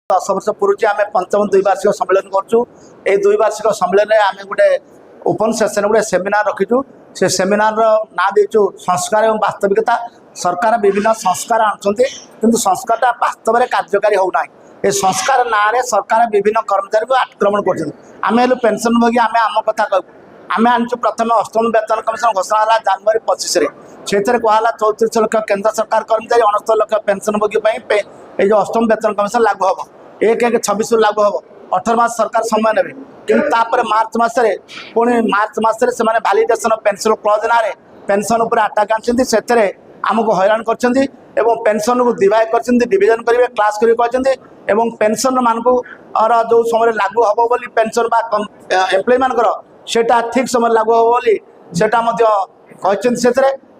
10 वर्ष पूर्व आम पंचम द्विवार्षिक सम्मेलन करूँ। ये द्विवार्षिक सम्मेलन में आम गोटे ओपन सेसन गोटे सेमिनार रखीचु। से सेमिनार ना देचु संस्कार और वास्तविकता। सरकार विभिन्न संस्कार आणुଛନ୍ତି किंतु संस्कारटा वास्तव में कार्यकारी होना। ये संस्कार ना सरकार विभिन्न कर्मचारी को आक्रमण कर पेंशन भोगी आम आम कथा कहूँ। आम आनीचु प्रथम अष्टम वेतन कमिशन घोषणा है जनवरी 25 से कहला 34 लाख केंद्र सरकार कर्मचारी 69 लाख पेंशन भोगी ये जो अष्टम वेतन कमिशन लागू हम 1/1/26 लागू हम 18 मास सरकार समय ने कि मार्च मसरे पुणी मार्च मसरे से वैलिडेशन पेंशन क्लज ना पेंशन उपर आटाक आनी आमको हैरान कर पेंशन को डिवाइड कर डिविजन करेंगे क्लास करेंगे पेंशन मान को जो समय लागू हम बोली पेंशन एम्प्लॉय मानकर सेटा ठीक समय लागू हम बोली से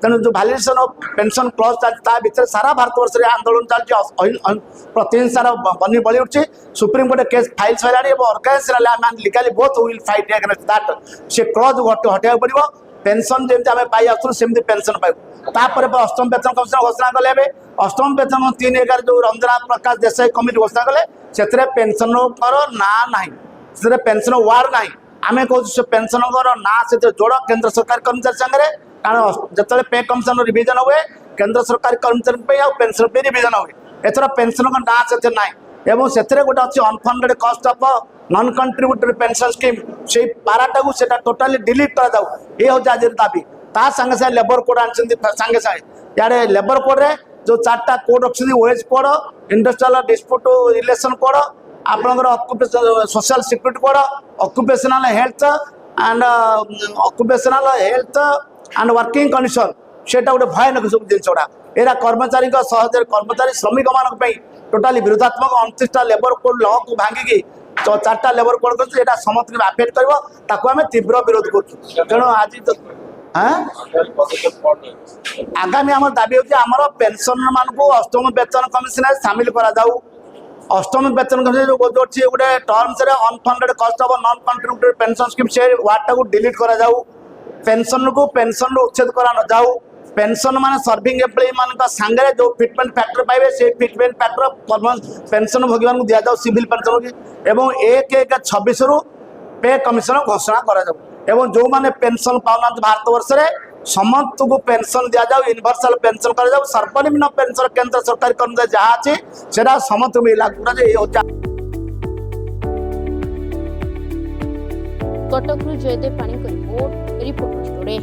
तेणु जो वैलिडेशन ऑफ पेंशन क्लज चलती भितर सारा भारतवर्ष में आंदोलन चलती प्रतिहिंसार बनी बड़ी उठी। Supreme court case file sir organization legally both will fight against that से क्लज हटाया पड़ो। पेंशन जमी आम पाई आसमि पेंशन पाइबू। अष्टम वेतन कमिशन घोषणा कले अष्टम वेतन 3/11 जो रंजना प्रकाश देसाई कमिटी घोषणा कले से पेंशन ना ना पेंशन वार्ड ना आम कहूँ पेंशन ना से जोड़ केंद्र सरकार कर्मचारी सागर कारण जो पे कमिशन रिविजन हुए केंद्र सरकारी कर्मचारी पेंशन पे रिविजन हुए एथर पेंशन ना से ना एवं से गोटे अच्छी अनफंडेड कस्ट of non contributory pension scheme से पाराटा को टोटाली डिलीट कर जाऊ। ये हूँ आज दाबी ता संगे सागे लेबर कोड आनी संगे सागे यारे लेबर कोड रे जो 4टा कोड रखी wage code industrial dispute relation code आपंकर social security code occupational health and working condition सेटा गोटे भयानक सब जिनसा एरा कर्मचारी सहजर कर्मचारी श्रमिक मान टोटाली विरोधात्मक 29टा लेबर कोड लॉ को भांगिकी 4टा लेबर कोड कर समस्त आफेक्ट कर तीव्र विरोध कर आज आगामी आम दाबी होमर पेंशन मान को अष्टम वेतन कमिशन सामिल करा जाऊ। अष्टम वेतन कमिशन जो अच्छी गोटे टर्म्स अनफंडेड कस्ट of non contributory pension scheme से वार्डटा को डिलीट करा जाऊ। पेंशन को पेंशन उच्छेद करा न जाऊ। पेंशन मान सर्विंग एम्प्लॉय मान सांगे जो फिटमेंट फैक्टर पाइबे से फिटमेंट फैक्टर पेंशन भोगी मान दि जाऊ सिविल पेंशन भोगी एवं 1/1/26 रु पे कमिशन घोषणा करा जाऊ। एवं जो माने पेंशन पाउना भारतवर्ष में समस्त को पेंशन दि जाऊ यूनिवर्सल पेंशन कर जाऊ। सर्वनिम्न पेंशन केंद्र सरकारी कर्मचारी जहाँ अच्छी से समस्त को लागू करा। कटक जयदेव पाणी रिपोर्ट स्टोरी।